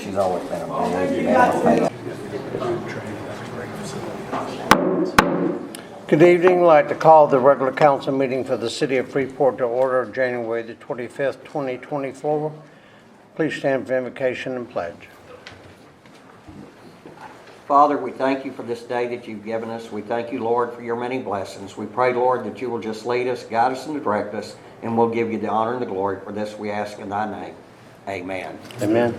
she's always been a very good. Good evening. I'd like to call the regular council meeting for the City of Freeport to order January the 25th, 2024. Please stand for invocation and pledge. Father, we thank you for this day that you've given us. We thank you, Lord, for your many blessings. We pray, Lord, that you will just lead us, guide us, and direct us, and we'll give you the honor and the glory. For this we ask in thy name. Amen. Amen.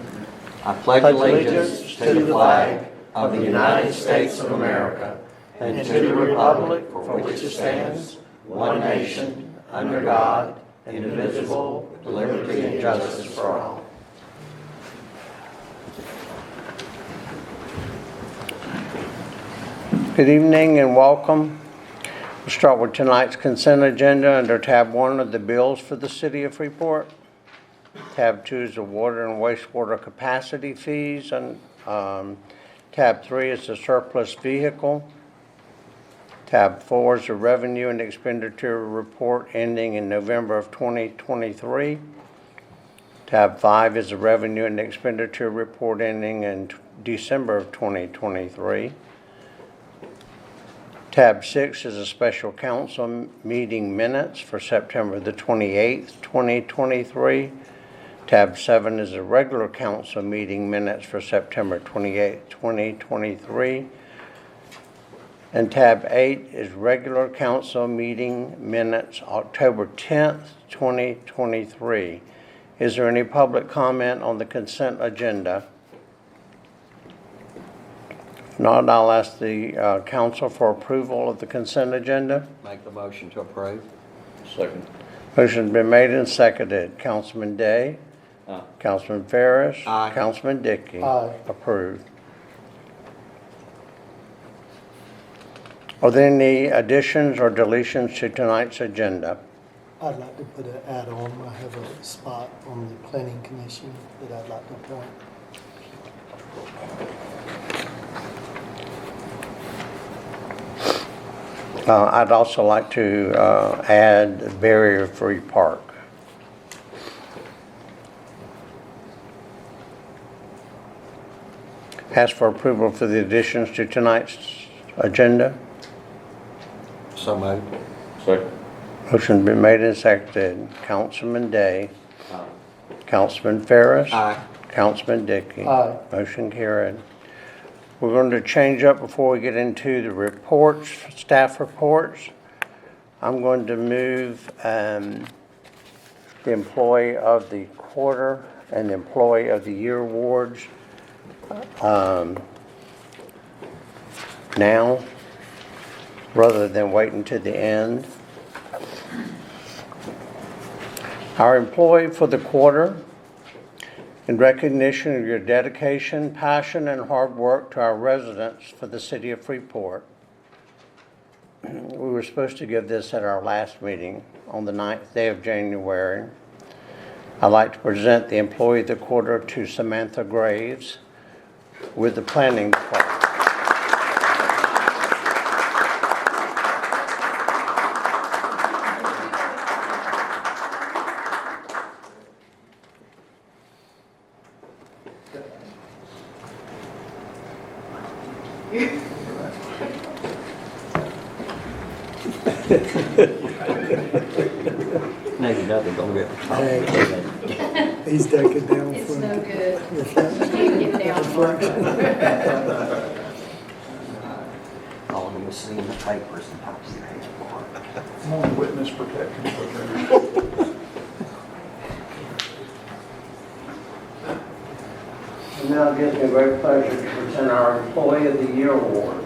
I pledge allegiance to the flag of the United States of America and to the republic for which it stands, one nation, under God, indivisible, with liberty and justice for all. Good evening and welcome. We'll start with tonight's consent agenda under tab 1 of the bills for the City of Freeport. Tab 2 is the water and wastewater capacity fees, and tab 3 is the surplus vehicle. Tab 4 is the revenue and expenditure report ending in November of 2023. Tab 5 is the revenue and expenditure report ending in December of 2023. Tab 6 is a special council meeting minutes for September the 28th, 2023. Tab 7 is a regular council meeting minutes for September 28th, 2023. And tab 8 is regular council meeting minutes October 10th, 2023. Is there any public comment on the consent agenda? If not, I'll ask the council for approval of the consent agenda. Make the motion to approve. Second. Motion's been made and seconded. Councilman Day? Aye. Councilman Ferris? Aye. Councilman Dickey? Aye. Approved. Are there any additions or deletions to tonight's agenda? I'd like to put an add-on. I have a spot on the planning commission that I'd like to appoint. I'd also like to add barrier-free park. Ask for approval for the additions to tonight's agenda. So moved. Second. Motion's been made and seconded. Councilman Day. Aye. Councilman Ferris. Aye. Councilman Dickey. Aye. Motion carried. We're going to change up before we get into the reports, staff reports. I'm going to move the Employee of the Quarter and the Employee of the Year awards now, rather than waiting to the end. Our Employee for the Quarter, in recognition of your dedication, passion, and hard work to our residents for the City of Freeport. We were supposed to give this at our last meeting on the 9th day of January. I'd like to present the Employee of the Quarter to Samantha Graves with the Planning Department. Maybe nothing gonna get. He's taken down It's from no good. reflection. You get down. All of them was seeing the papers and pops their head apart. I'm on witness protection program. And now it gives me great pleasure to present our Employee of the Year award.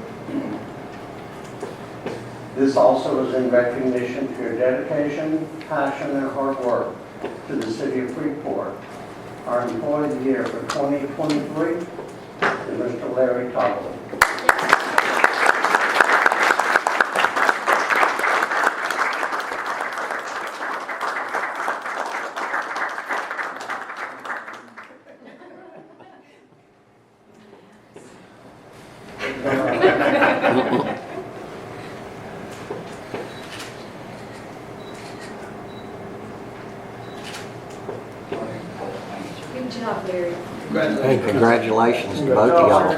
This also is in recognition for your dedication, passion, and hard work to the City of Freeport. Our Employee of the Year for 2023 is Mr. Larry Toggle. Good job, Larry. Congratulations. Thank you. Congratulations to both of y'all.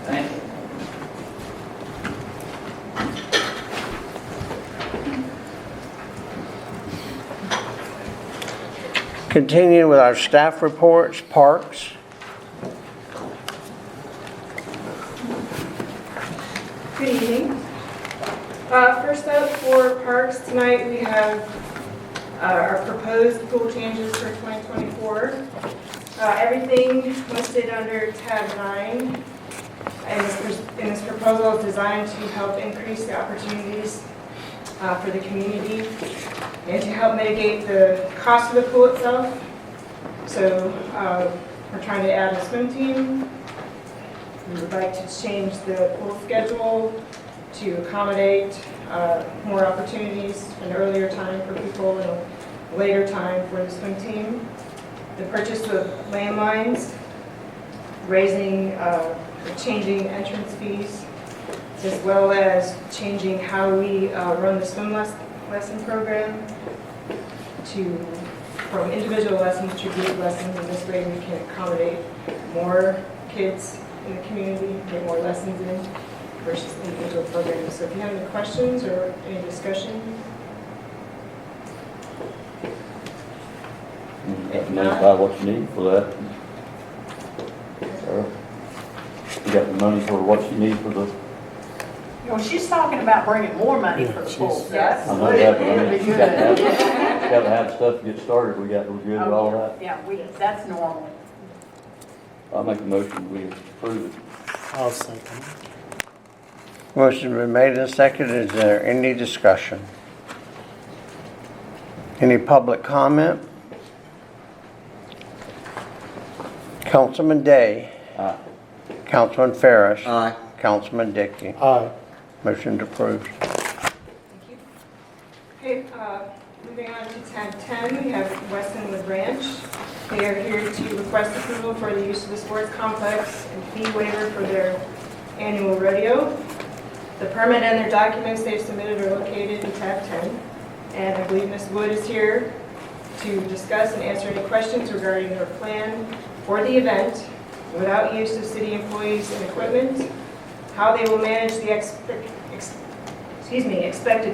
Thank you. Continuing with our staff reports, Parks. Good evening. First up for Parks tonight, we have our proposed pool changes for 2024. Everything listed under tab 9 in this proposal is designed to help increase the opportunities for the community and to help mitigate the cost of the pool itself. So we're trying to add a swim team. We would like to change the pool schedule to accommodate more opportunities, an earlier time for people and a later time for the swim team. The purchase of landlines, changing entrance fees, as well as changing how we run the swim lesson program from individual lessons to group lessons. And this way we can accommodate more kids in the community, get more lessons in versus individual programs. So if you have any questions or any discussion. Identify what you need for that. Sarah, you got the money for what you need for the, Well, she's talking about bringing more money for the pool. Yes. I know that, but I mean, you gotta have stuff to get started, we're good with all that. Yeah, that's normal. I'll make a motion, we approve it. I'll second. Motion been made and seconded. Is there any discussion? Any public comment? Councilman Day. Aye. Councilman Ferris. Aye. Councilman Dickey. Aye. Motion approved. Thank you. Okay, moving on to tab 10, we have Westonwood Ranch. They are here to request approval for the use of the sports complex and fee waiver for their annual rodeo. The permit and their documents they've submitted are located in tab 10. And I believe Ms. Wood is here to discuss and answer any questions regarding their plan for the event without use of city employees and equipment, how they will manage the expected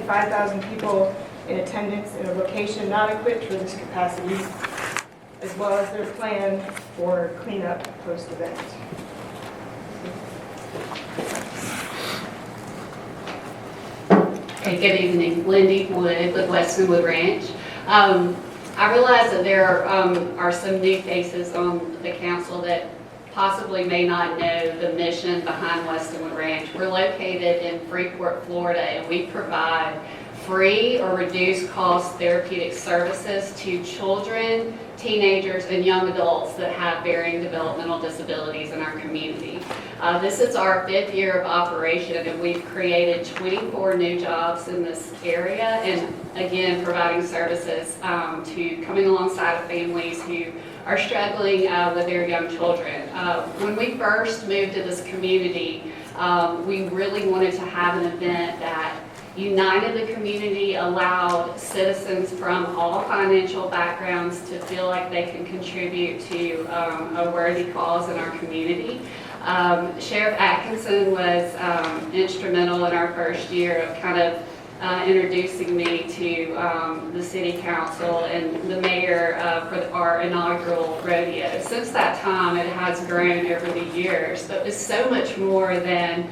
5,000 people in attendance in a location not equipped for this capacity, as well as their plan for cleanup post-event. Okay, good evening. Lindy Wood with Westonwood Ranch. I realize that there are some new faces on the council that possibly may not know the mission behind Westonwood Ranch. We're located in Freeport, Florida, and we provide free or reduced cost therapeutic services to children, teenagers, and young adults that have varying developmental disabilities in our community. This is our 5th year of operation, and we've created 24 new jobs in this area, and again, providing services to coming alongside of families who are struggling with their young children. When we first moved to this community, we really wanted to have an event that united the community, allowed citizens from all financial backgrounds to feel like they can contribute to a worthy cause in our community. Sheriff Atkinson was instrumental in our first year of kind of introducing me to the city council and the mayor for our inaugural rodeo. Since that time, it has grown over the years, but it's so much more than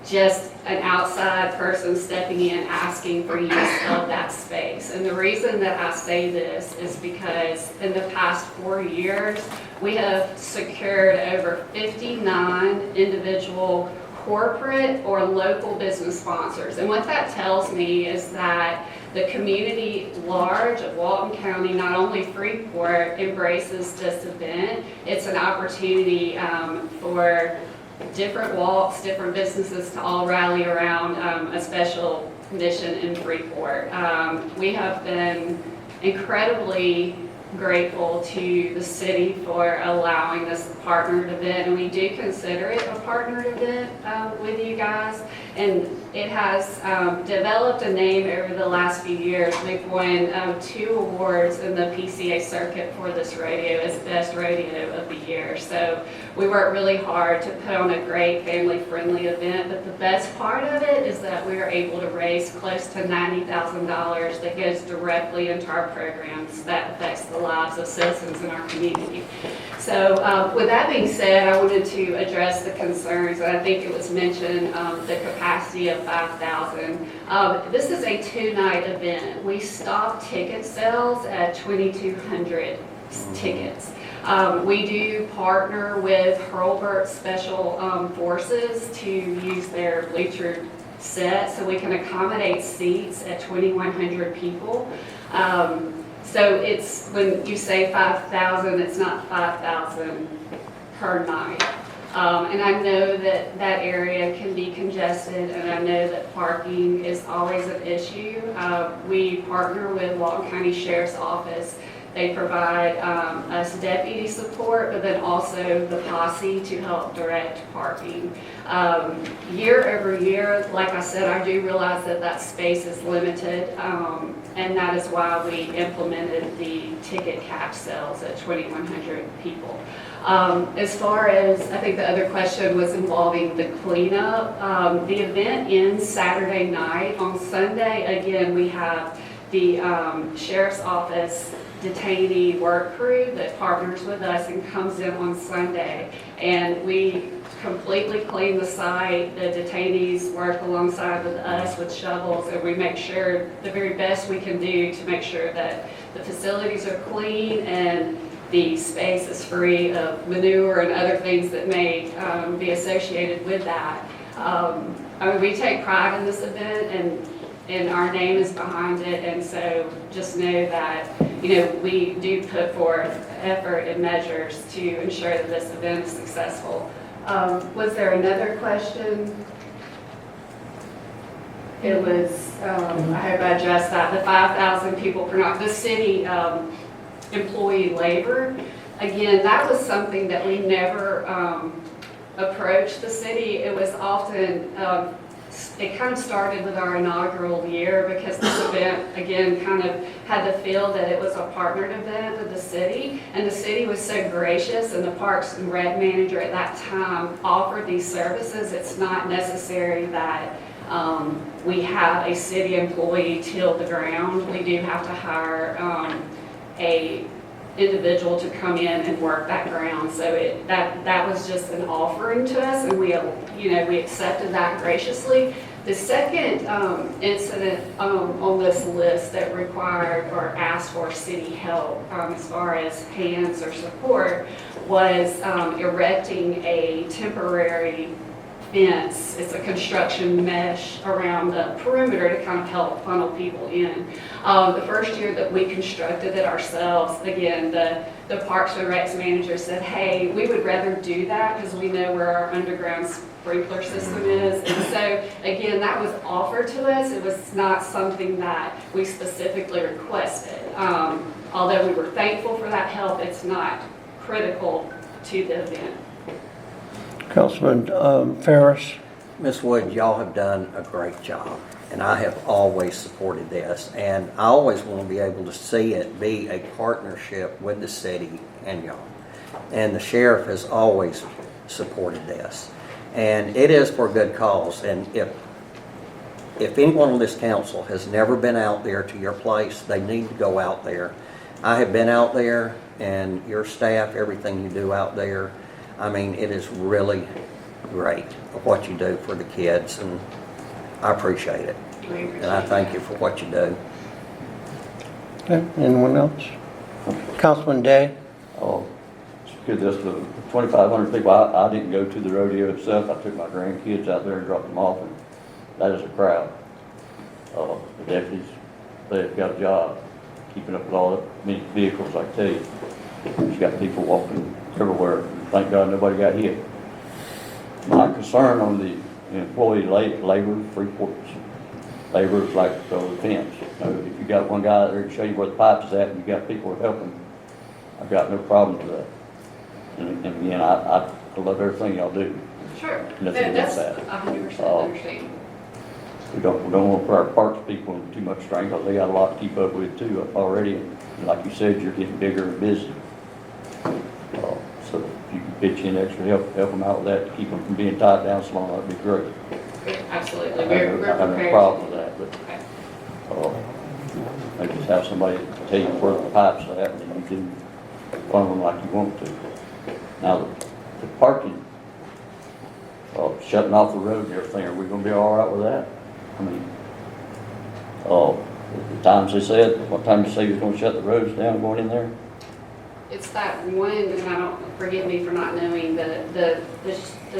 just an outside person stepping in asking for use of that space. And the reason that I say this is because in the past 4 years, we have secured over 59 individual corporate or local business sponsors. And what that tells me is that the community large of Walton County, not only Freeport, embraces this event. It's an opportunity for different walks, different businesses to all rally around a special mission in Freeport. We have been incredibly grateful to the city for allowing this partnered event, and we do consider it a partnered event with you guys. And it has developed a name over the last few years. We've won 2 awards in the PCA circuit for this rodeo as Best Rodeo of the Year. So we work really hard to put on a great family-friendly event, but the best part of it is that we are able to raise close to $90,000 that goes directly into our programs that affects the lives of citizens in our community. So with that being said, I wanted to address the concerns, and I think it was mentioned, the capacity of 5,000. This is a 2-night event. We stop ticket sales at 2,200 tickets. We do partner with Hurlburt Special Forces to use their bleacher set, so we can accommodate seats at 2,100 people. So it's, when you say 5,000, it's not 5,000 per night. And I know that that area can be congested, and I know that parking is always an issue. We partner with Walton County Sheriff's Office. They provide us deputy support, but then also the posse to help direct parking. Year over year, like I said, I do realize that that space is limited, and that is why we implemented the ticket cap sales at 2,100 people. As far as, I think the other question was involving the cleanup. The event ends Saturday night. On Sunday, again, we have the Sheriff's Office detainee work crew that partners with us and comes in on Sunday, and we completely clean the site. The detainees work alongside with us with shovels, and we make sure the very best we can do to make sure that the facilities are clean and the space is free of manure and other things that may be associated with that. I mean, we take pride in this event, and our name is behind it, and so just know that, you know, we do put forth effort and measures to ensure that this event is successful. Was there another question? It was, I hope I addressed that, the 5,000 people per night, the city employee labor. Again, that was something that we never approached the city. It was often, it kind of started with our inaugural year, because this event, again, kind of had the feel that it was a partnered event with the city, and the city was so gracious, and the Parks and Rec manager at that time offered these services. It's not necessary that we have a city employee till the ground. We do have to hire a individual to come in and work that ground. So that was just an offering to us, and we accepted that graciously. The second incident on this list that required or asked for city help as far as hands or support was erecting a temporary fence. It's a construction mesh around the perimeter to kind of help funnel people in. The first year that we constructed it ourselves, again, the Parks and Recs manager said, hey, we would rather do that because we know where our underground sprinkler system is. And so, again, that was offered to us. It was not something that we specifically requested. Although we were thankful for that help, it's not critical to the event. Councilman Ferris? Ms. Wood, y'all have done a great job, and I have always supported this, and I always want to be able to see it be a partnership with the city and y'all. And the sheriff has always supported this, and it is for a good cause. And if anyone on this council has never been out there to your place, they need to go out there. I have been out there, and your staff, everything you do out there, I mean, it is really great what you do for the kids, and I appreciate it. And I thank you for what you do. Okay, anyone else? Councilman Day? Oh, it's good, that's the 2,500 people. I didn't go to the rodeo itself. I took my grandkids out there and dropped them off, and that is a crowd. The deputies, they've got a job keeping up with all the many vehicles, I tell you. You've got people walking everywhere. Thank God nobody got hit. My concern on the employee labor, Freeport's labor is like the fence. You know, if you got one guy out there to show you where the pipe is at, and you got people helping I've got no problem with that. And again, I love everything y'all do. Sure. Nothing against That's that. 100% understand. We don't want to put our parks people in too much strain, because they got a lot to keep up with too already. And like you said, you're getting bigger and busy. So if you can pitch in extra help them out with that, to keep them from being tied down so long, that'd be great. Absolutely. I We're have no prepared. problem with that, but, Okay. maybe just have somebody tell you where the pipes are at, and then you can fund them like you want to. Now, the parking, shutting off the road and everything, are we gonna be all right with that? I mean, the times they said, what time you say you're gonna shut the roads down going in there? It's that one, and I don't, forgive me for not knowing, the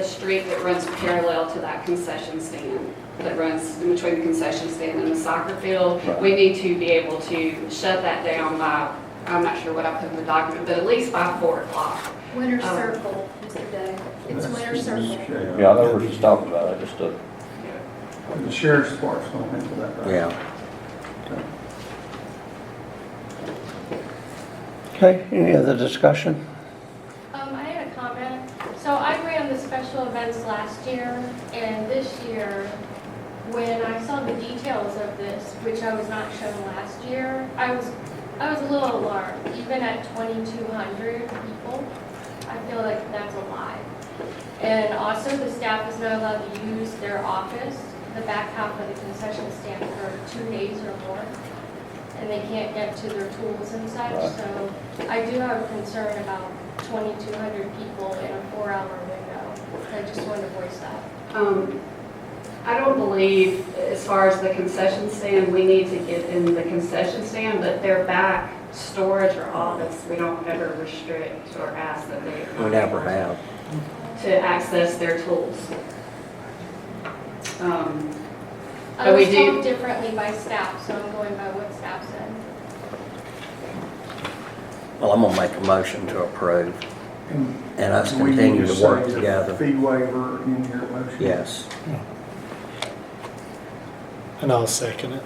street that runs parallel to that concession stand, that runs in between the concession stand and the soccer field. Right. We need to be able to shut that down by, I'm not sure what I put in the document, but at least by 4 o'clock. Winter Circle is the day. It's Winter Circle. Yeah, I know we're just talking about it, just, The sheriff's department's gonna handle that, right? Yeah. Okay, any other discussion? I had a comment. So I ran the special events last year, and this year, when I saw the details of this, which I was not shown last year, I was a little alarmed. Even at 2,200 people, I feel like that's a lot. And also, the staff is not allowed to use their office, the back half of the concession stand, for 2 days or more. And they can't get to their tools and such, Right. so I do have a concern about 2,200 people in a 4-hour window. I just wanted to voice that. I don't believe, as far as the concession stand, we need to get in the concession stand, but their back storage or office, we don't ever restrict or ask that they. We never have. To access their tools. I But we was do- told differently by staff, so I'm going by what staff said. Well, I'm gonna make a motion to approve, and us we need continue to work say the together. Fee waiver in your motion. Yes. And I'll second it.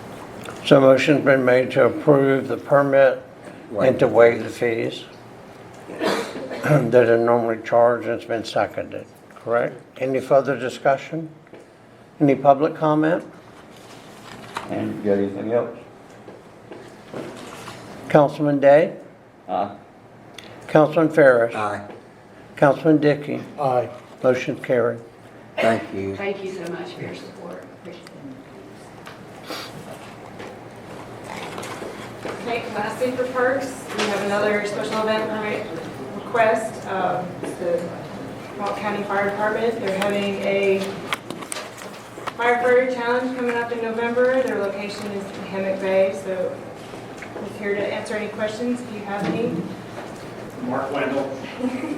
So motion's been made to approve the permit and to waive the fees that are normally charged, and it's been seconded, correct? Any further discussion? Any public comment? and you got anything else? Councilman Day? Aye. Councilman Ferris? Aye. Councilman Dickey? Aye. Motion carried. Thank you. Thank you so much for your support. Appreciate it. Okay, lastly for parks, we have another special event permit request. It's the Walton County Fire Department. They're having a firefighter challenge coming up in November. Their location is in Hammock Bay, so I'm here to answer any questions if you have any. Mark Wendell,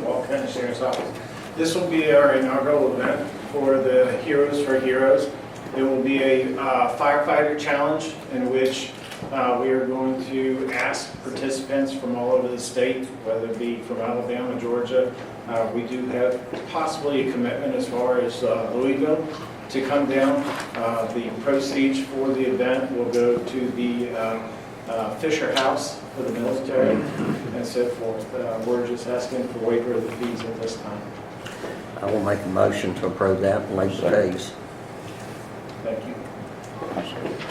Walton County Sheriff's Office. This will be our inaugural event for the Heroes for Heroes. It will be a firefighter challenge in which we are going to ask participants from all over the state, whether it be from Alabama, Georgia. We do have possibly a commitment as far as Louisville to come down. The proceeds for the event will go to the Fisher House for the military and so forth. We're just asking for waiver of the fees at this time. I will make a motion to approve that and waive the fees. Thank you.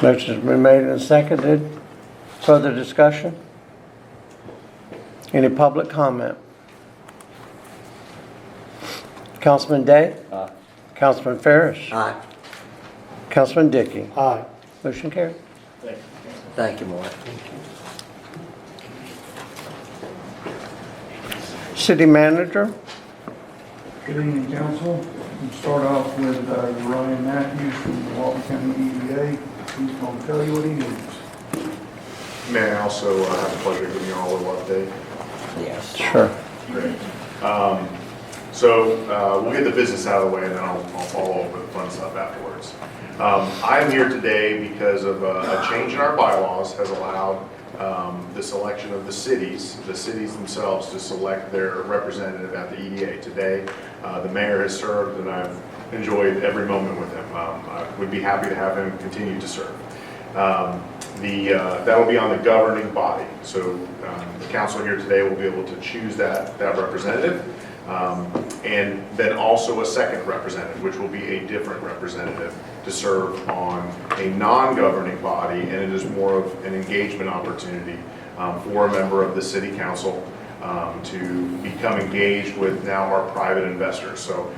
Motion's been made and seconded. Further discussion? Any public comment? Councilman Day? Aye. Councilman Ferris? Aye. Councilman Dickey? Aye. Motion carried. Thank you. Thank you, Mark. City manager? Good evening, council. We'll start off with Ryan Matthews from the Walton County EDA. He's going to tell you what he needs. May I also have the pleasure of giving you all a little update? Yes. Sure. Great. We'll get the business out of the way and then I'll follow up with the fun stuff afterwards. I am here today because of a change in our bylaws has allowed the selection of the cities themselves to select their representative at the EDA. Today, the mayor has served and I've enjoyed every moment with him. I would be happy to have him continue to serve. That will be on the governing body. So the council here today will be able to choose that representative. And then also a second representative, which will be a different representative to serve on a non-governing body, and it is more of an engagement opportunity for a member of the city council to become engaged with now our private investors. So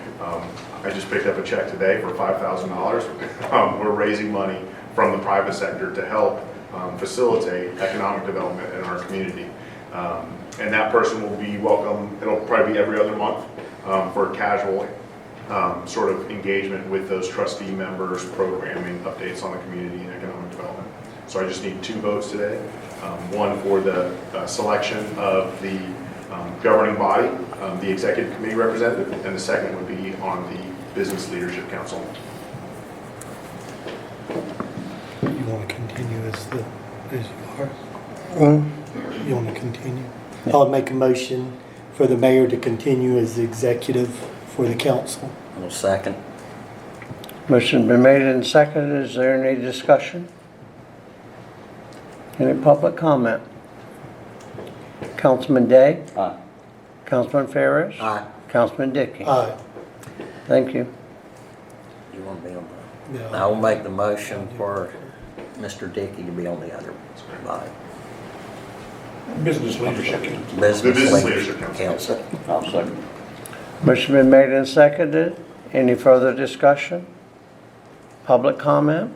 I just picked up a check today for $5,000. We're raising money from the private sector to help facilitate economic development in our community. And that person will be welcome, it'll probably be every other month for casual sort of engagement with those trustee members, programming, updates on the community and economic development. So I just need 2 votes today. One for the selection of the governing body, the executive committee representative, and the second would be on the business leadership council. You want to continue as you are? You want to continue? I'll make a motion for the mayor to continue as the executive for the council. I'll second. Motion been made and seconded. Is there any discussion? Any public comment? Councilman Day? Aye. Councilman Ferris? Aye. Councilman Dickey? Aye. Thank you. You want to be on the, Yeah. I will make the motion for Mr. Dickey to be on the other body. Business leadership council. Business Leadership Council. I'll second. Motion been made and seconded. Any further discussion? Public comment?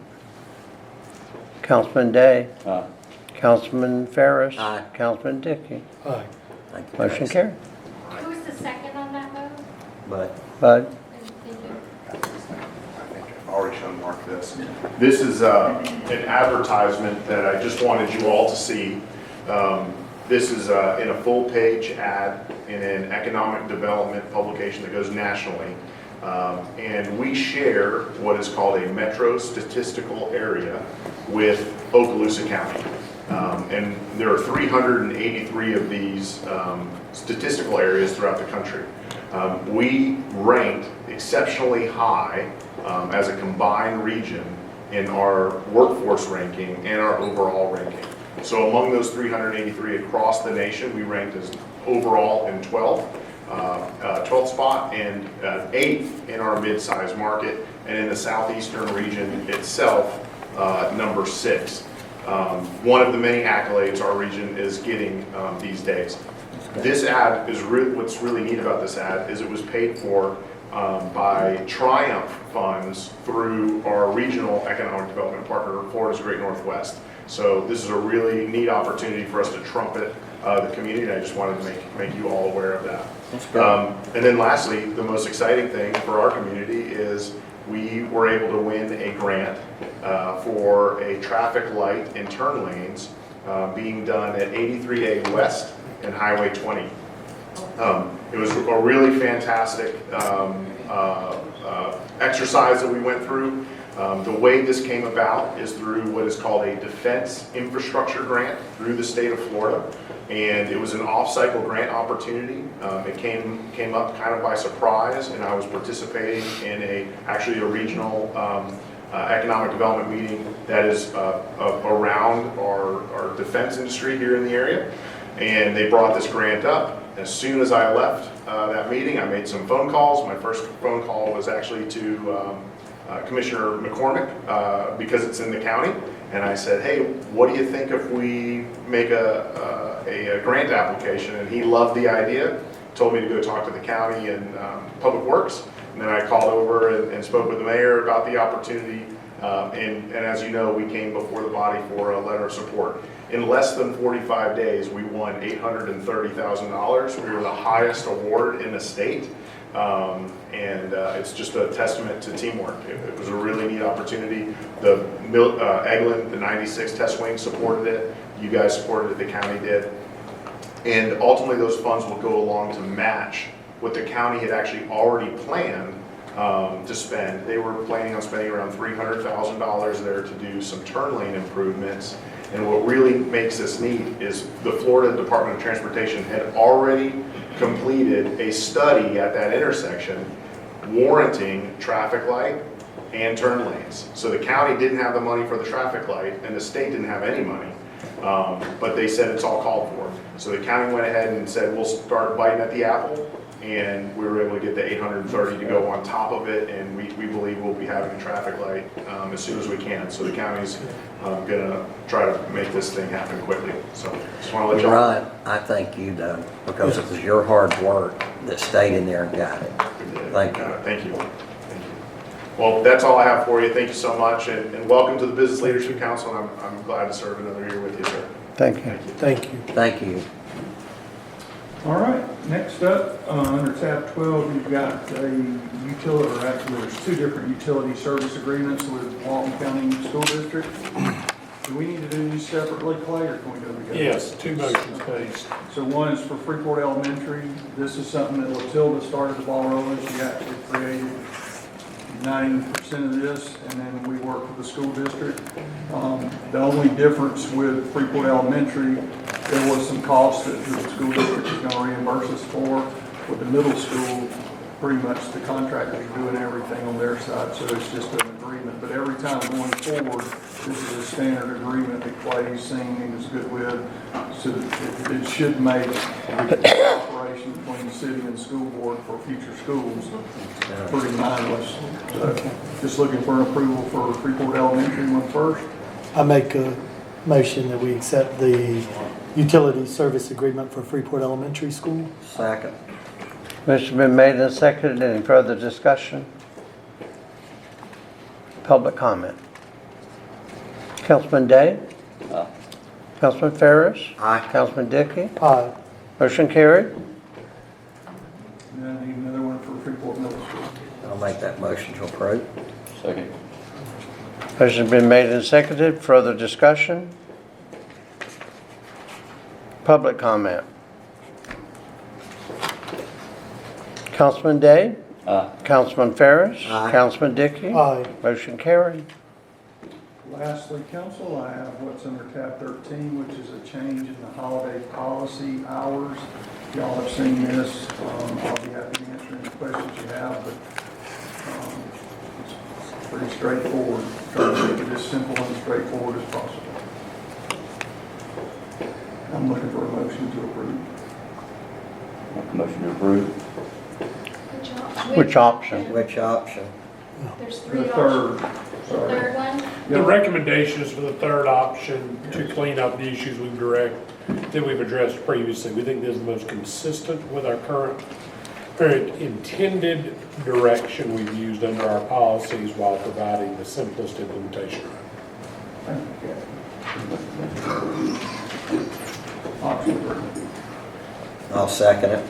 Councilman Day? Aye. Councilman Ferris? Aye. Councilman Dickey? Aye. Thank you, Motion Tracy. carried. Who was the second on that vote? But Bud? Thank you. I've already shown Mark this. This is an advertisement that I just wanted you all to see. This is in a full-page ad in an economic development publication that goes nationally. And we share what is called a metro statistical area with Okaloosa County. And there are 383 of these statistical areas throughout the country. We ranked exceptionally high as a combined region in our workforce ranking and our overall ranking. So among those 383 across the nation, we ranked as overall in 12th spot and 8th in our mid-size market, and in the southeastern region itself, number 6. One of the many accolades our region is getting these days. This ad is what's really neat about this ad is it was paid for by Triumph funds through our regional economic development partner, Florida's Great Northwest. So this is a really neat opportunity for us to trumpet the community, and I just wanted to make you all aware of that. And then lastly, the most exciting thing for our community is we were able to win a grant for a traffic light and turn lanes being done at 83A West and Highway 20. It was a really fantastic exercise that we went through. The way this came about is through what is called a defense infrastructure grant through the state of Florida. And it was an off-cycle grant opportunity. It came up kind of by surprise, and I was participating in actually a regional economic development meeting that is around our defense industry here in the area. And they brought this grant up. As soon as I left that meeting, I made some phone calls. My first phone call was actually to Commissioner McCormick because it's in the county. And I said, hey, what do you think if we make a grant application? And he loved the idea, told me to go talk to the county and Public Works. And then I called over and spoke with the mayor about the opportunity. And as you know, we came before the body for a letter of support. In less than 45 days, we won $830,000. We were the highest award in the state. And it's just a testament to teamwork. It was a really neat opportunity. The Eglin, the 96 test wing supported it. You guys supported it, the county did. And ultimately those funds will go along to match what the county had actually already planned to spend. They were planning on spending around $300,000 there to do some turn lane improvements. And what really makes this neat is the Florida Department of Transportation had already completed a study at that intersection warranting traffic light and turn lanes. So the county didn't have the money for the traffic light, and the state didn't have any money. But they said it's all called for. So the county went ahead and said, we'll start biting at the apple, and we were able to get the 830 to go on top of it, and we believe we'll be having a traffic light as soon as we can. So the county's gonna try to make this thing happen quickly. So just wanna let y'all. Ryan, I thank you though, because it was your hard work that stayed in there and got it. Thank you. Thank you. Thank you. Well, that's all I have for you. Thank you so much, and welcome to the Business Leadership Council. And I'm glad to serve another year with you, sir. Thank you. Thank you. Thank you. All right, next up, under tab 12, you've got a utility, or actually there's two different utility service agreements with Walton County School District. Do we need to do these separately, Clay, or can we go together? Yes, two motions, please. So one is for Freeport Elementary. This is something that Latilda started the ball rolling. She actually created 90% of this, and then we work with the school district. The only difference with Freeport Elementary, there was some costs that the school district is going to reimburse us for. With the middle school, pretty much the contractors are doing everything on their side, so it's just an agreement. But every time going forward, this is a standard agreement that Clay's seen and is good with, so that it should make the cooperation between the city and the school board for future schools pretty mindless. So just looking for an approval for Freeport Elementary one first. I make a motion that we accept the utility service agreement for Freeport Elementary School. Second. Motion's been made and seconded. Any further discussion? Public comment. Councilman Day? Aye. Councilman Ferris? Aye. Councilman Dickey? Aye. Motion carried. And then I need another one for Freeport Middle School. I'll make that motion to approve. Second. Motion's been made and seconded. Further discussion? Public comment. Councilman Day? Aye. Councilman Ferris? Aye. Councilman Dickey? Aye. Motion carried. Lastly, council, I have what's under tab 13, which is a change in the holiday policy hours. Y'all have seen this. I'll be happy to answer any questions you have, but it's pretty straightforward. Try to make it as simple and straightforward as possible. I'm looking for a motion to approve. Motion to approve. Which option? Which option? There's The three third. options. The third one? The recommendation is for the third option to clean up the issues that we've addressed previously. We think this is the most consistent with our current intended direction we've used under our policies while providing the simplest implementation. Option three. I'll second it.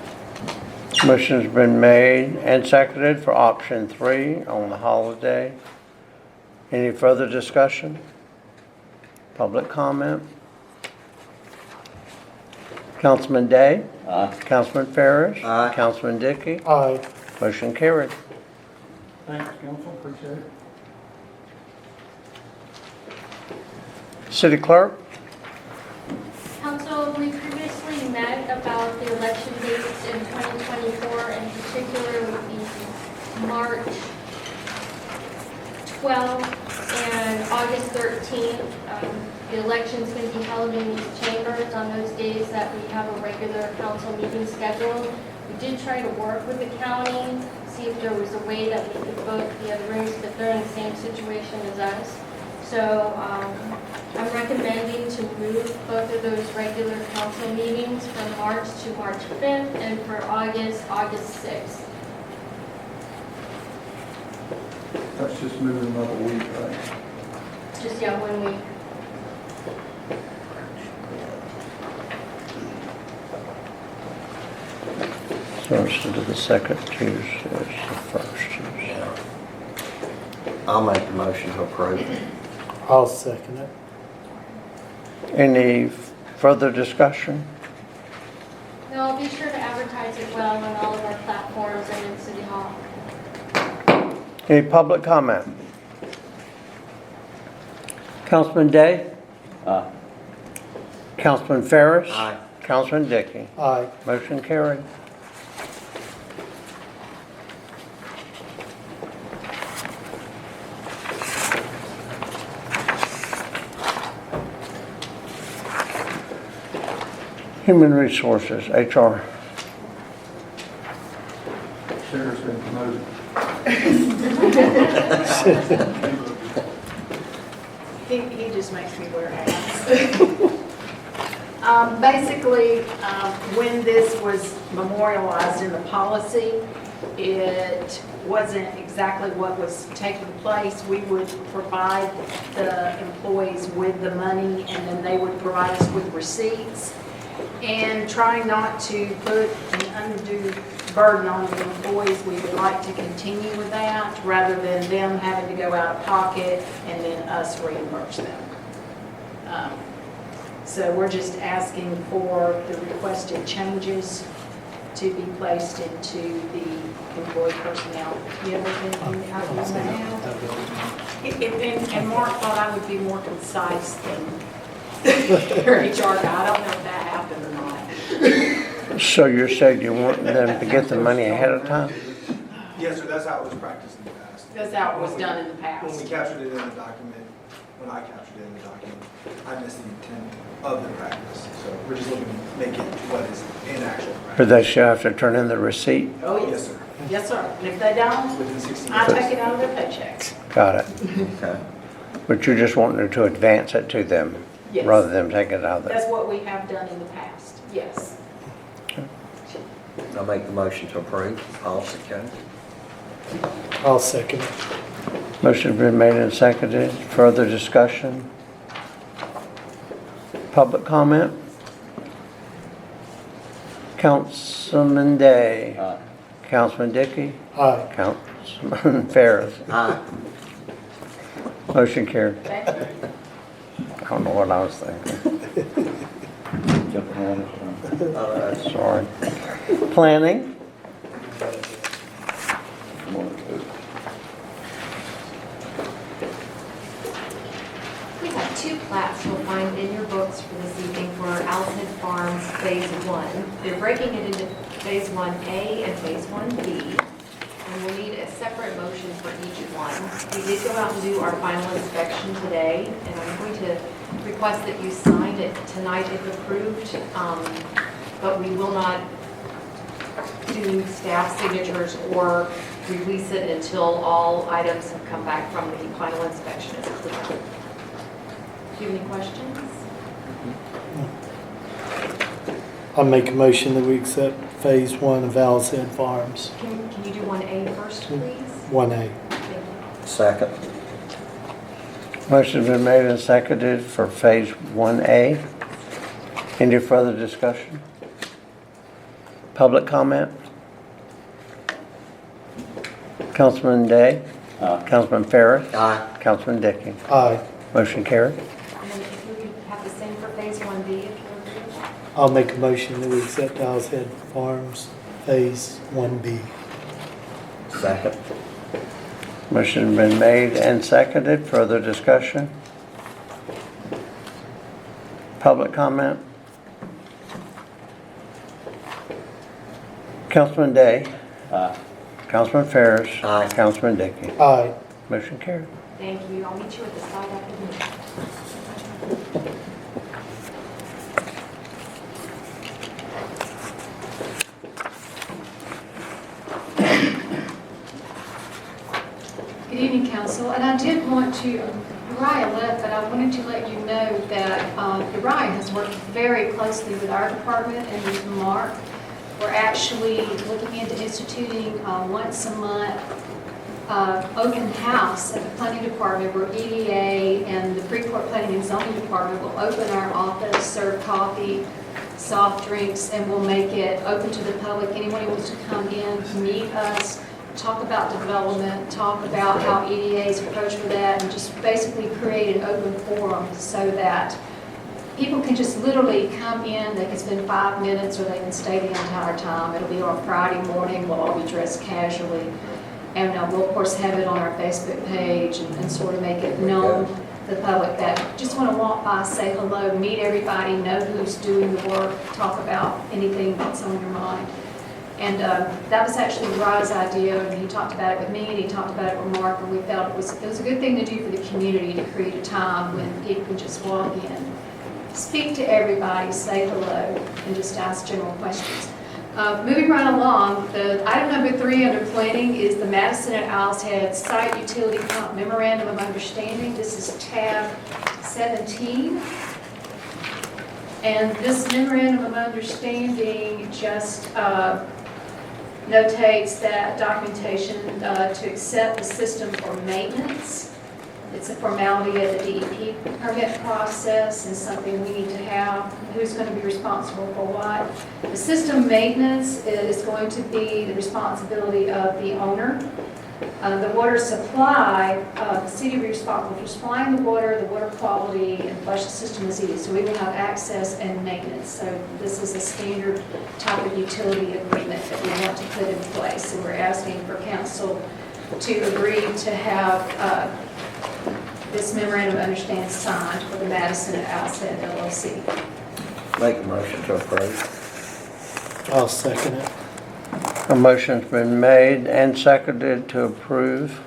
Motion's been made and seconded for option 3 on the holiday. Any further discussion? Public comment? Councilman Day? Aye. Councilman Ferris? Aye. Councilman Dickey? Aye. Motion carried. Thanks, council. Appreciate it. City Clerk? Council, we previously met about the election dates in 2024, in particular with the March 12th and August 13th. The election's going to be held in these chambers on those days that we have a regular council meeting scheduled. We did try to work with the county, see if there was a way that we could vote the other rooms, but they're in the same situation as us. So I'm recommending to move both of those regular council meetings from March to March 5th and for August 6th. That's just moving them up a week, right? Just, yeah, 1 week. So instead of the second Tuesday, it's the first Tuesday. I'll make the motion to approve. I'll second it. Any further discussion? No, I'll be sure to advertise it well on all of our platforms and in City Hall. Any public comment? Councilman Day? Aye. Councilman Ferris? Aye. Councilman Dickey? Aye. Motion carried. Human Resources, HR. Sarah's been promoted. He just makes me wear hats. Basically, when this was memorialized in the policy, it wasn't exactly what was taking place. We would provide the employees with the money, and then they would provide us with receipts. And trying not to put an undue burden on the employees, we would like to continue with that, rather than them having to go out of pocket and then us reimburse them. So we're just asking for the requested changes to be placed into the employee personnel. You have anything out on that? And Mark thought I would be more concise than your HR guy. I don't know if that happened or not. So you said you want them to get the money ahead of time? Yes, sir, that's how it was practiced in the past. That's how it was done in the When past. we captured it in the document, when I captured it in the document, I missed the intent of the practice. So we're just looking to make it what is in actual But practice. they should have to turn in the receipt? Oh, Yes, yes. sir. Yes, sir. And if they don't, Within 60 I days. take it out of their paychecks. Got it. Okay. But you're just wanting to advance it to them? Yes. Rather than take it out of That's the... what we have done in the past. Yes. I'll make the motion to approve policy change. I'll second it. Motion's been made and seconded. Further discussion? Public comment? Councilman Day. Aye. Councilman Dickey. Aye. Councilman Ferris. Aye. Motion carried. Thank you. I don't know what I was thinking. Jumping on it. All right. Sorry. Planning? Come on, Coach. We have two plats you'll find in your books for this evening for Allison Farms Phase 1. They're breaking it into Phase 1A and Phase 1B, and we'll need a separate motion for each one. We did go out and do our final inspection today, and I'm going to request that you sign it tonight if approved, but we will not do staff signatures or release it until all items have come back from the final inspection is clear. Do you have any questions? I'll make a motion that we accept Phase 1 of Owl's Head Farms, Can you do 1A first, please? 1A. Thank you. Second. Motion's been made and seconded for Phase 1A. Any further discussion? Public comment? Councilman Day? Aye. Councilman Ferris? Aye. Councilman Dickey? Aye. Motion carried. And then if you could have the same for Phase 1B, if you're agree. I'll make a motion that we accept Owl's Head Farms Phase 1B. Second. Motion's been made and seconded. Further discussion? Public comment? Councilman Day? Aye. Councilman Ferris? Aye. Councilman Dickey? Aye. Motion carried. Thank you. I'll meet you at the site after the meeting. Good evening, Council, and I did want to, Uriah left, but I wanted to let you know that Uriah has worked very closely with our department and with Mark. We're actually looking into instituting once a month open house at the planning department where EDA and the Freeport Planning and Zoning Department will open our office, serve coffee, soft drinks, and we'll make it open to the public. Anyone who wants to come in, meet us, talk about development, talk about how EDA's approach for that, and just basically create an open forum so that people can just literally come in, they can spend 5 minutes or they can stay the entire time. It'll be on Friday morning, we'll all be dressed casually. And we'll of course have it on our Facebook page and sort of make it known to the public that just want to walk by, say hello, meet everybody, know who's doing the work, talk about anything that's on your mind. And that was actually Uriah's idea, and he talked about it with me, and he talked about it with Mark, and we felt it was a good thing to do for the community to create a time when people can just walk in, speak to everybody, say hello, and just ask general questions. Moving right along, the item number 3 under planning is the Madison and Owl's Head Site Utility Pump Memorandum of Understanding. This is tab 17. And this memorandum of understanding just notates that documentation to accept the system for maintenance. It's a formality of the DEP permit process and something we need to have. Who's going to be responsible for what? The system maintenance is going to be the responsibility of the owner. The water supply, the city will be responsible for supplying the water quality, and flush the system as needed. So we will have access and maintenance. So this is a standard type of utility agreement that we want to put in place. So we're asking for council to agree to have this memorandum of understanding signed for the Madison and Owl's Head LLC. Make a motion to approve. I'll second it. A motion's been made and seconded to approve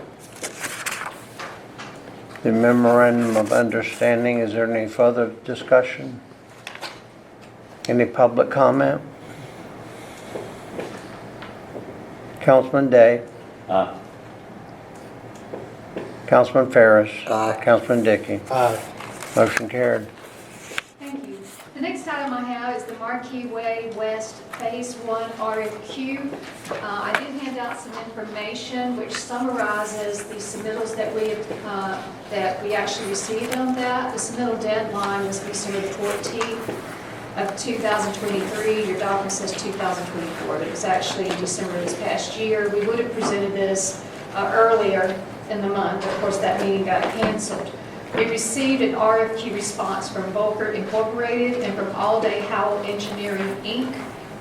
the memorandum of understanding. Is there any further discussion? Any public comment? Councilman Day? Aye. Councilman Ferris? Aye. Councilman Dickey? Aye. Motion carried. Thank you. The next item I have is the Marquee Way West Phase 1 RFQ. I did hand out some information which summarizes the submittals that we actually received on that. The submittal deadline was December 14th of 2023. Your document says 2024, but it was actually December this past year. We would have presented this earlier in the month. Of course, that meeting got canceled. We received an RFQ response from Volker Incorporated and from All Day Howell Engineering, Inc.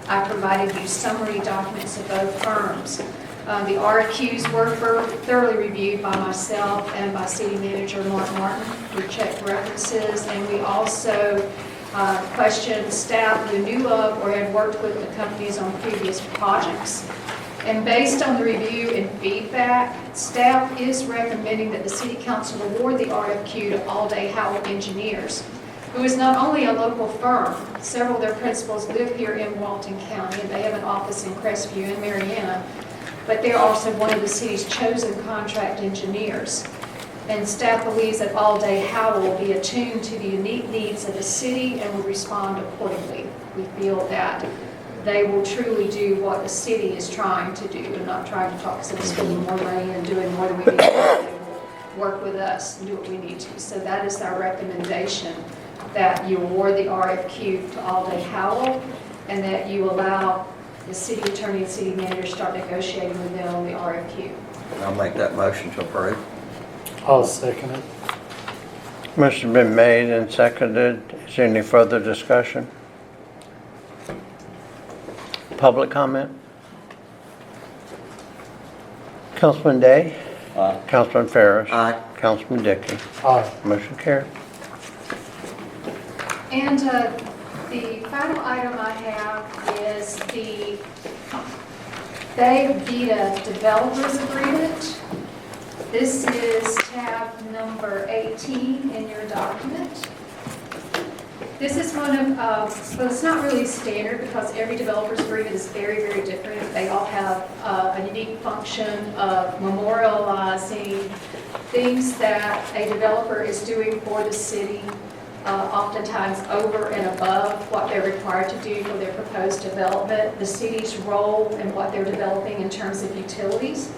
I provided you summary documents of both firms. The RFQs were thoroughly reviewed by myself and by City Manager Mark Martin. We checked references, and we also questioned staff who knew of or had worked with the companies on previous projects. And based on the review and feedback, staff is recommending that the City Council award the RFQ to All Day Howell Engineers, who is not only a local firm. Several of their principals live here in Walton County, and they have an office in Crestview and Marianna, but they're also one of the city's chosen contract engineers. And staff believes that All Day Howell will be attuned to the unique needs of the city and will respond accordingly. We feel that they will truly do what the city is trying to do and not trying to talk us into spending more money and doing more than we need to do. They will work with us and do what we need to. So that is our recommendation, that you award the RFQ to All Day Howell and that you allow the city attorney and city manager to start negotiating with them on the RFQ. I'll make that motion to approve. I'll second it. Motion's been made and seconded. Is there any further discussion? Public comment? Councilman Day? Aye. Councilman Ferris? Aye. Councilman Dickey? Aye. Motion carried. And the final item I have is the Bay Vita Developers Agreement. This is tab number 18 in your document. This is one of, well, it's not really standard because every developer's agreement is very, very different. They all have a unique function of memorializing things that a developer is doing for the city, oftentimes over and above what they're required to do for their proposed development, the city's role in what they're developing in terms of utilities.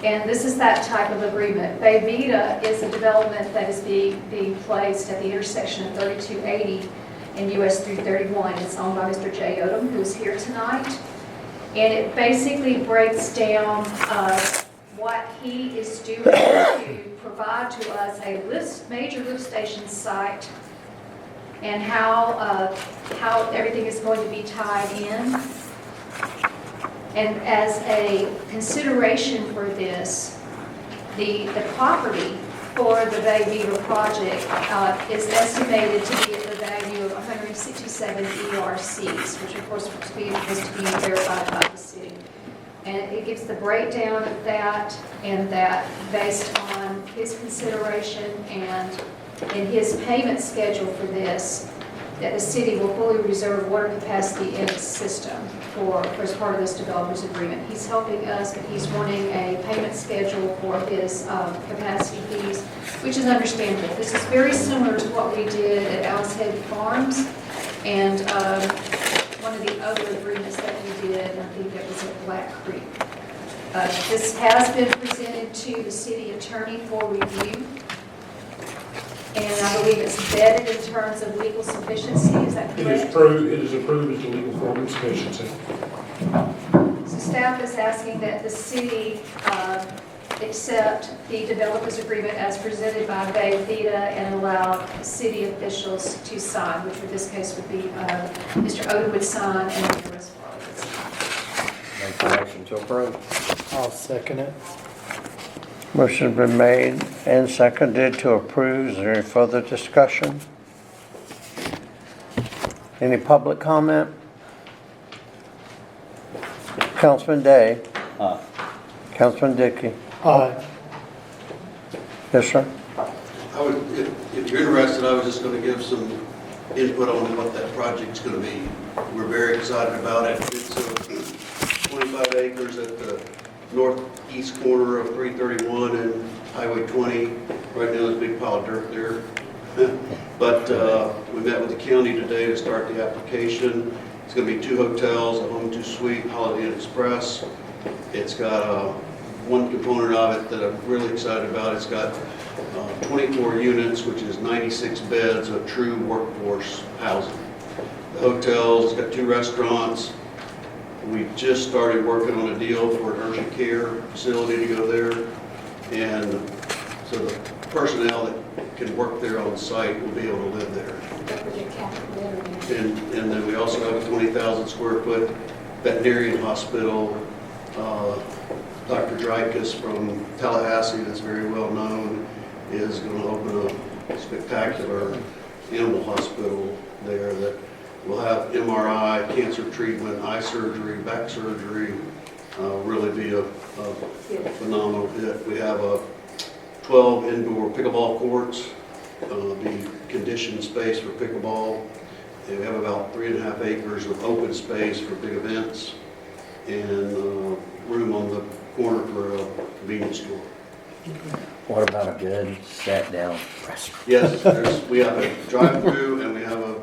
And this is that type of agreement. Bay Vita is a development that is being placed at the intersection of 3280 and US 331. It's owned by Mr. Jay Odom, who's here tonight. And it basically breaks down what he is doing to provide to us a major lift station site and how everything is going to be tied in. And as a consideration for this, the property for the Bay Vita project is estimated to be at the value of 167 ERCs, which of course was to be verified by the city. And it gives the breakdown of that, and that based on his consideration and in his payment schedule for this, that the city will fully reserve water capacity in its system as part of this developer's agreement. He's helping us, but he's wanting a payment schedule for his capacity fees, which is understandable. This is very similar to what we did at Alice Head Farms and one of the other agreements that we did, I think it was at Black Creek. This has been presented to the city attorney for review. And I believe it's vetted in terms of legal sufficiency, is that It correct? is approved as the legal form of sufficiency. So staff is asking that the city accept the developer's agreement as presented by Bay Theta and allow city officials to sign, which in this case would be Mr. Odom would sign and the rest of us would sign. Make a motion to approve. I'll second it. Motion's been made and seconded to approve. Is there any further discussion? Any public comment? Councilman Day? Aye. Councilman Dickey? Aye. Yes, sir? I would, if you're interested, I was just going to give some input on what that project's going to be. We're very excited about it. It's 25 acres at the northeast corner of 331 and Highway 20. Right now, there's a big pile of dirt there. But we met with the county today to start the application. It's going to be 2 hotels, a Home 2 Suite, Holiday Inn Express. It's got one component of it that I'm really excited about. It's got 24 units, which is 96 beds of true workforce housing. The hotels, it's got 2 restaurants. We just started working on a deal for an urgent care facility to go there. And so the personnel that can work there on site will be able to live there. And then we also have a 20,000 square foot veterinarian hospital. Dr. Drykus from Tallahassee, that's very well known, is going to open a spectacular animal hospital there that will have MRI, cancer treatment, eye surgery, back surgery, really be a phenomenal hit. We have 12 indoor pickleball courts, be conditioned space for pickleball. And we have about 3.5 acres of open space for big events and room on the corner for a convenience store. What about a good sat-down restaurant? Yes, we have a drive-through and we have a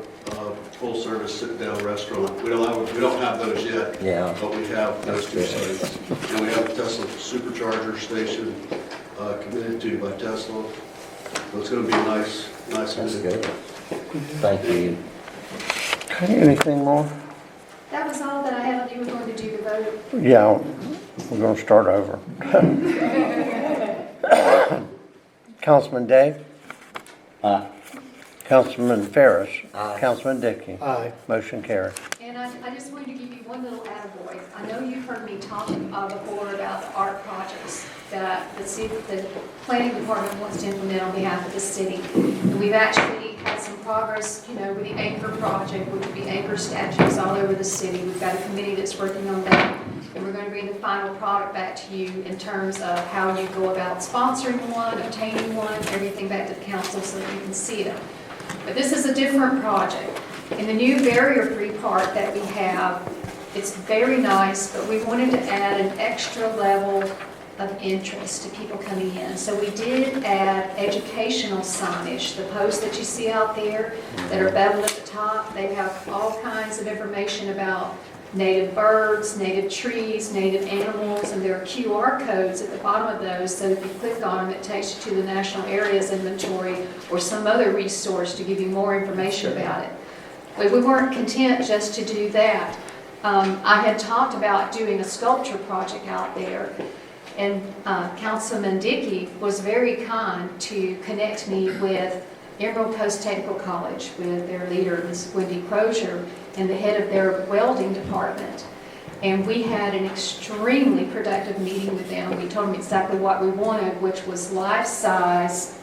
full-service sit-down restaurant. We don't have those yet. Yeah. But we have those 2 sites. And we have a Tesla supercharger station committed to by Tesla. So it's going to be a nice That's visit. good. Thank you. Okay, anything more? That was all that I had. You were going to do the vote. Yeah, we're going to start over. Councilman Day? Aye. Councilman Ferris? Aye. Councilman Dickey? Aye. Motion carried. And I just wanted to give you one little attaboy. I know you've heard me talk before about the art projects that the planning department wants to implement on behalf of the city. And we've actually had some progress, with the anchor project, which would be anchor statues all over the city. We've got a committee that's working on that. And we're going to bring the final product back to you in terms of how you go about sponsoring one, obtaining one, everything back to the council so that you can see them. But this is a different project. In the new barrier-free part that we have, it's very nice, but we wanted to add an extra level of interest to people coming in. So we did add educational signage. The posts that you see out there that are beveled at the top, they have all kinds of information about native birds, native trees, native animals, and there are QR codes at the bottom of those, so if you click on them, it takes you to the National Areas Inventory or some other resource to give you more information about it. But we weren't content just to do that. I had talked about doing a sculpture project out there, and Councilman Dickey was very kind to connect me with Emerald Coast Technical College with their leader, Ms. Wendy Crozier, and the head of their welding department. And we had an extremely productive meeting with them. We told them exactly what we wanted, which was life-size,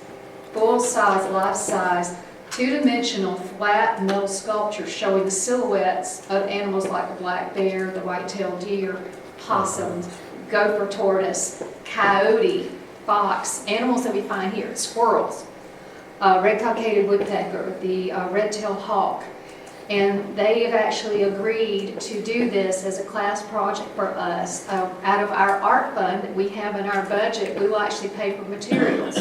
full-size, life-size, 2-dimensional flat metal sculptures showing the silhouettes of animals like the black bear, the white-tailed deer, possums, gopher tortoise, coyote, fox, animals that we find here, squirrels, red-cockaded woodpecker, the red-tailed hawk. And they have actually agreed to do this as a class project for us. Out of our art fund that we have in our budget, we will actually pay for materials.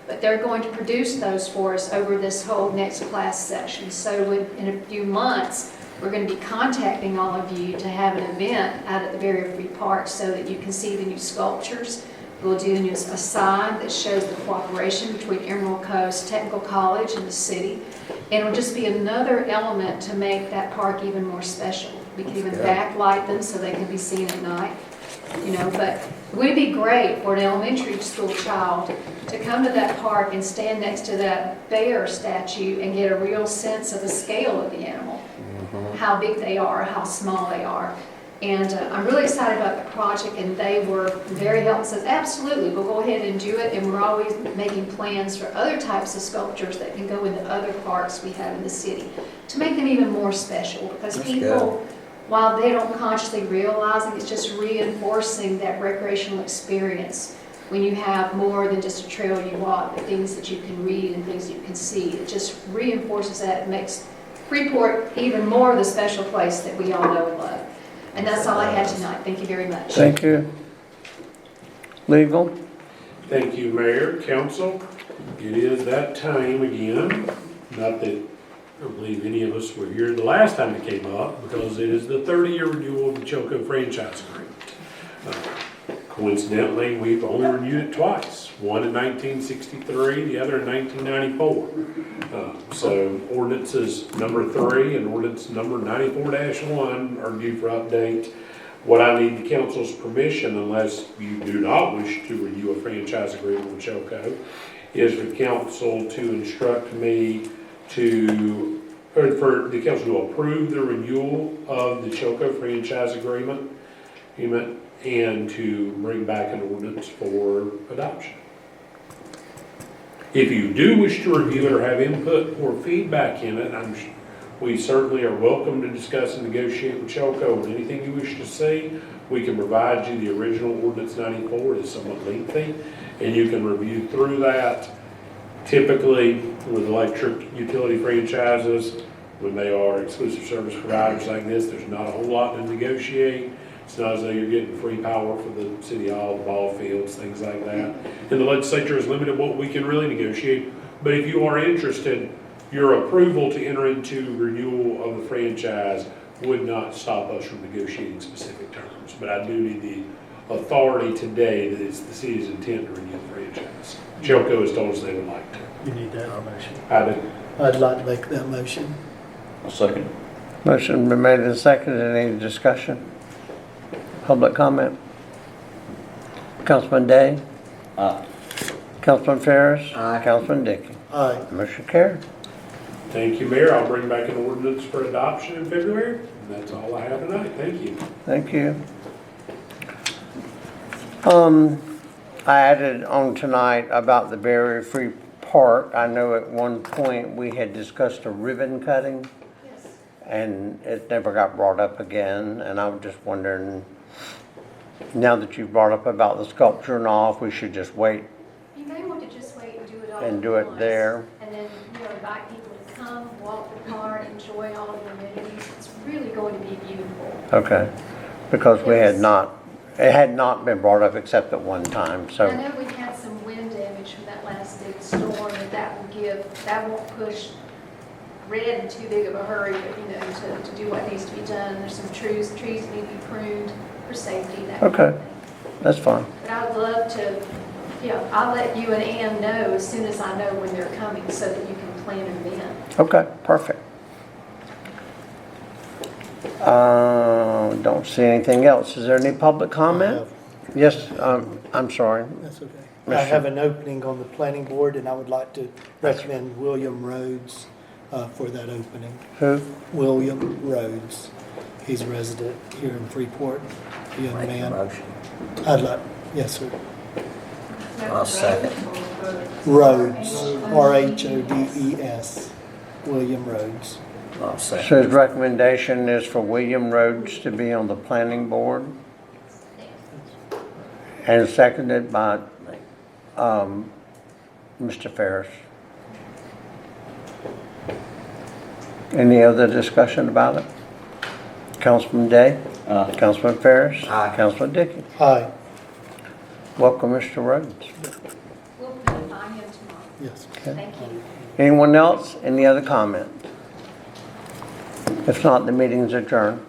But they're going to produce those for us over this whole next class session. So in a few months, we're going to be contacting all of you to have an event out at the Barrier Free Park so that you can see the new sculptures. We'll do a sign that shows the cooperation between Emerald Coast Technical College and the city. And it'll just be another element to make that park even more special. We can even backlight them so they can be seen at night. But it would be great for an elementary school child to come to that park and stand next to that bear statue and get a real sense of the scale of the animal, how big they are, how small they are. And I'm really excited about the project, and they were very helpful. Said, absolutely, we'll go ahead and do it. And we're always making plans for other types of sculptures that can go into other parks we have in the city to make them even more special. Because people, while they don't consciously realize it, it's just reinforcing that recreational experience. When you have more than just a trail you walk, but things that you can read and things you can see, it just reinforces that. It makes Freeport even more of the special place that we all know and love. And that's all I had tonight. Thank you very much. Thank you. Legal? Thank you, Mayor, Council. It is that time again. Not that I don't believe any of us were here the last time it came up, because it is the 30-year renewal of the Choco franchise agreement. Coincidentally, we've only renewed it twice, one in 1963, the other in 1994. So ordinances number 3 and ordinance number 94-1 are due for update. What I need the council's permission, unless you do not wish to renew a franchise agreement with Choco, is for the council to instruct me for the council to approve the renewal of the Choco franchise agreement and to bring back an ordinance for adoption. If you do wish to review it or have input or feedback in it, we certainly are welcome to discuss and negotiate with Choco on anything you wish to see. We can provide you the original ordinance 94. It is somewhat lengthy, and you can review through that. Typically, with electric utility franchises, when they are exclusive service providers like this, there's not a whole lot to negotiate. It's not as though you're getting free power for the city hall, the ball fields, things like that. And the legislature has limited what we can really negotiate. But if you are interested, your approval to enter into renewal of the franchise would not stop us from negotiating specific terms. But I do need the authority today that it's the city's intent to renew the franchise. Choco has told us they would like to. You need that motion. I do. I'd like to make that motion. I'll second. Motion been made and seconded. Any discussion? Public comment? Councilman Day? Aye. Councilman Ferris? Aye. Councilman Dickey? Aye. Motion carried. Thank you, Mayor. I'll bring back an ordinance for adoption in February. And that's all I have tonight. Thank you. Thank you. I added on tonight about the Barrier Free Park. I know at one point we had discussed a ribbon cutting. Yes. And it never got brought up again. And I was just wondering, now that you've brought up about the sculpture and all, if we should just wait You may want to just wait and do it all and at do it once. there. And then, invite people to come, walk the park, enjoy all of the amenities. It's really going to be beautiful. Okay. Because we had not, it had not been brought up except at one time, so. I know we had some wind damage from that last big storm, and that won't push red in too big of a hurry, but, to do what needs to be done. There's some trees that need to be pruned for safety, that kind of Okay. thing. That's fine. But I would love to, I'll let you and Ann know as soon as I know when they're coming so that you can plan an event. Okay, perfect. Don't see anything else. Is there any public comment? Yes, I'm sorry. That's okay. Mr. I have an opening on the planning board, and I would like to recommend William Rhodes for that opening. Who? William Rhodes. He's a resident here in Freeport, a young man. I'd like, yes, sir. I'll second. Rhodes, R-H-O-D-E-S, William Rhodes. I'll second. So his recommendation is for William Rhodes to be on the planning board? And seconded by Mr. Ferris. Any other discussion about it? Councilman Day? Councilman Ferris? Aye. Councilman Dickey? Aye. Welcome, Mr. Rhodes. We'll notify him tomorrow. Yes. Thank you. Anyone else? Any other comment? If not, the meeting's adjourned.